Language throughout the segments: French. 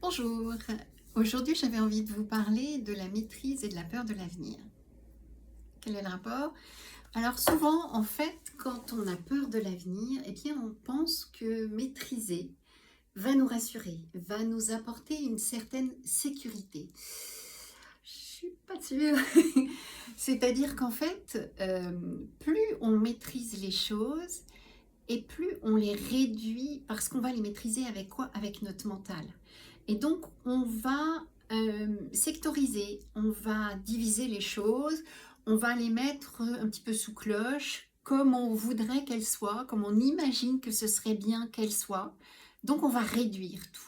Bonjour, aujourd'hui j'avais envie de vous parler de la maîtrise et de la peur de l'avenir. Quel est le rapport? Alors souvent en fait quand on a peur de l'avenir, eh bien on pense que maîtriser va nous rassurer, va nous apporter une certaine sécurité. Je suis pas sûre. C'est-à-dire qu'en fait, plus on maîtrise les choses et plus on les réduit parce qu'on va les maîtriser avec quoi? Avec notre mental. Et donc, on va sectoriser, on va diviser les choses, on va les mettre un petit peu sous cloche, comme on voudrait qu'elles soient, comme on imagine que ce serait bien qu'elles soient. Donc, on va réduire tout.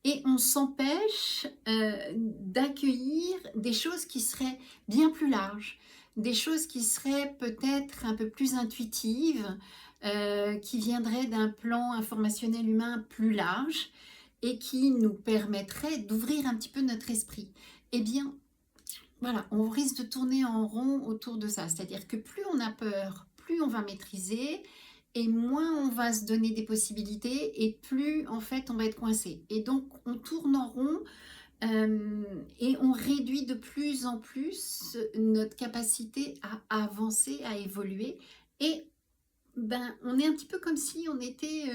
Et on s'empêche d'accueillir des choses qui seraient bien plus larges, des choses qui seraient peut-être un peu plus intuitives, qui viendraient d'un plan informationnel humain plus large et qui nous permettrait d'ouvrir un petit peu notre esprit. Eh bien, voilà, on risque de tourner en rond autour de ça. C'est-à-dire que plus on a peur, plus on va maîtriser et moins on va se donner des possibilités et plus en fait on va être coincé. Et donc on tourne en rond et on réduit de plus en plus notre capacité à avancer, à évoluer et on est un petit peu comme si on était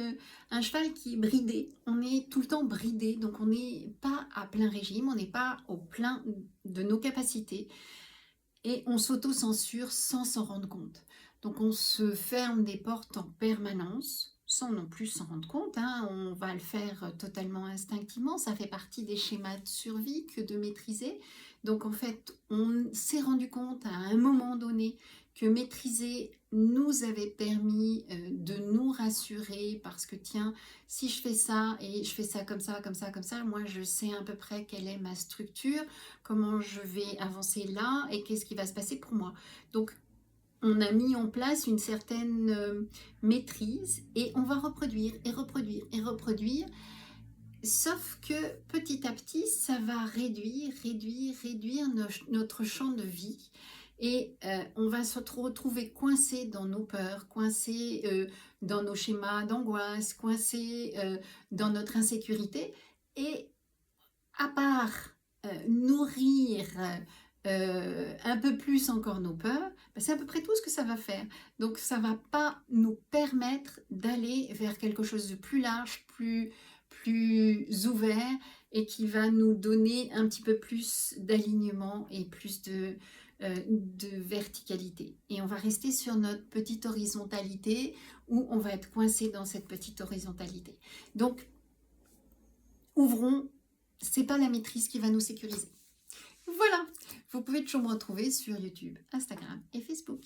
un cheval qui est bridé. On est tout le temps bridé, donc on n'est pas à plein régime, on n'est pas au plein de nos capacités et on s'auto-censure sans s'en rendre compte. Donc on se ferme des portes en permanence, sans non plus s'en rendre compte, hein. On va le faire totalement instinctivement, ça fait partie des schémas de survie que de maîtriser. Donc en fait, on s'est rendu compte à un moment donné que maîtriser nous avait permis de nous rassurer parce que tiens, si je fais ça et je fais ça comme ça, comme ça, comme ça, moi je sais à peu près quelle est ma structure, comment je vais avancer là et qu'est-ce qui va se passer pour moi. Donc on a mis en place une certaine maîtrise et on va reproduire et reproduire et reproduire. Sauf que petit à petit, ça va réduire notre champ de vie et on va se retrouver coincé dans nos peurs, coincé dans nos schémas d'angoisse, coincé dans notre insécurité et à part nourrir un peu plus encore nos peurs, c'est à peu près tout ce que ça va faire. Donc ça ne va pas nous permettre d'aller vers quelque chose de plus large, plus ouvert et qui va nous donner un petit peu plus d'alignement et plus de verticalité. Et on va rester sur notre petite horizontalité où on va être coincé dans cette petite horizontalité. Donc, ouvrons, c'est pas la maîtrise qui va nous sécuriser. Voilà, vous pouvez toujours me retrouver sur YouTube, Instagram et Facebook.